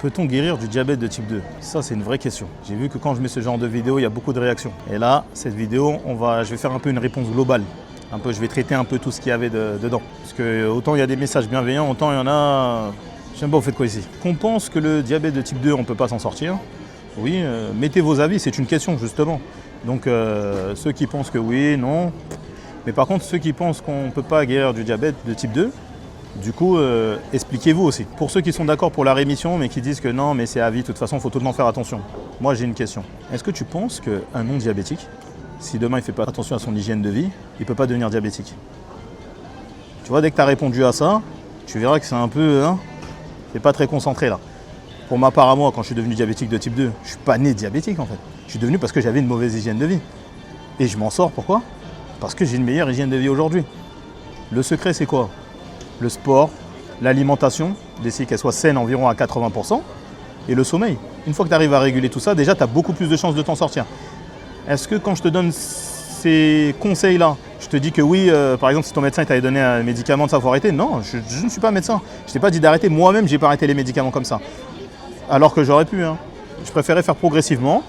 Peut-on guérir du diabète de type 2? Ça, c'est une vraie question. J'ai vu que quand je mets ce genre de vidéo, il y a beaucoup de réactions. Et là, cette vidéo, je vais faire un peu une réponse globale. Je vais traiter un peu tout ce qu'il y avait dedans. Parce que autant il y a des messages bienveillants, autant il y en a... Je sais pas, vous faites quoi ici? Qu'on pense que le diabète de type 2, on ne peut pas s'en sortir. Oui, mettez vos avis, c'est une question justement. Donc ceux qui pensent que oui, non. Mais par contre, ceux qui pensent qu'on ne peut pas guérir du diabète de type 2, du coup, expliquez-vous aussi. Pour ceux qui sont d'accord pour la rémission, mais qui disent que non, mais c'est à vie, de toute façon, il faut tout le temps faire attention. Moi, j'ai une question. Est-ce que tu penses qu'un non-diabétique, si demain il ne fait pas attention à son hygiène de vie, il ne peut pas devenir diabétique? Tu vois, dès que tu as répondu à ça, tu verras que c'est un peu... c'est pas très concentré là. Pour ma part à moi, quand je suis devenu diabétique de type 2, je ne suis pas né diabétique en fait. Je suis devenu parce que j'avais une mauvaise hygiène de vie. Et je m'en sors, pourquoi? Parce que j'ai une meilleure hygiène de vie aujourd'hui. Le secret, c'est quoi? Le sport, l'alimentation, d'essayer qu'elle soit saine environ à 80%, et le sommeil. Une fois que tu arrives à réguler tout ça, déjà tu as beaucoup plus de chances de t'en sortir. Est-ce que quand je te donne ces conseils-là, je te dis que oui, par exemple, si ton médecin t'avait donné un médicament, ça faut arrêter? Non, je ne suis pas médecin. Je t'ai pas dit d'arrêter. Moi-même, j'ai pas arrêté les médicaments comme ça. Alors que j'aurais pu. Je préférais faire progressivement,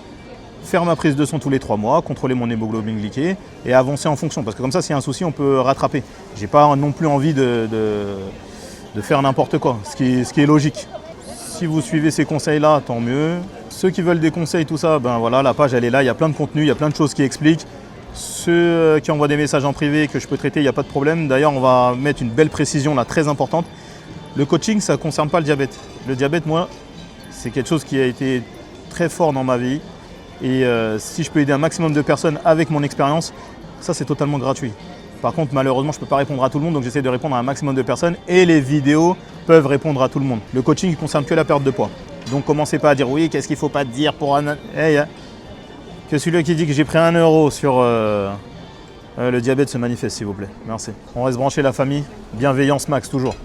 faire ma prise de sang tous les 3 mois, contrôler mon hémoglobine glyquée et avancer en fonction. Parce que comme ça, s'il y a un souci, on peut rattraper. J'ai pas non plus envie de faire n'importe quoi, ce qui est logique. Si vous suivez ces conseils-là, tant mieux. Ceux qui veulent des conseils, tout ça, ben voilà, la page elle est là, il y a plein de contenus, il y a plein de choses qui expliquent. Ceux qui envoient des messages en privé que je peux traiter, il n'y a pas de problème. D'ailleurs, on va mettre une belle précision là, très importante. Le coaching, ça ne concerne pas le diabète. Le diabète, moi, c'est quelque chose qui a été très fort dans ma vie. Et si je peux aider un maximum de personnes avec mon expérience, ça c'est totalement gratuit. Par contre, malheureusement, je ne peux pas répondre à tout le monde, donc j'essaie de répondre à un maximum de personnes et les vidéos peuvent répondre à tout le monde. Le coaching ne concerne que la perte de poids. Donc commencez pas à dire oui, qu'est-ce qu'il ne faut pas dire pour un... Que celui qui dit que j'ai pris 1 euro sur le diabète se manifeste, s'il vous plaît. Merci. On reste branché la famille. Bienveillance max toujours.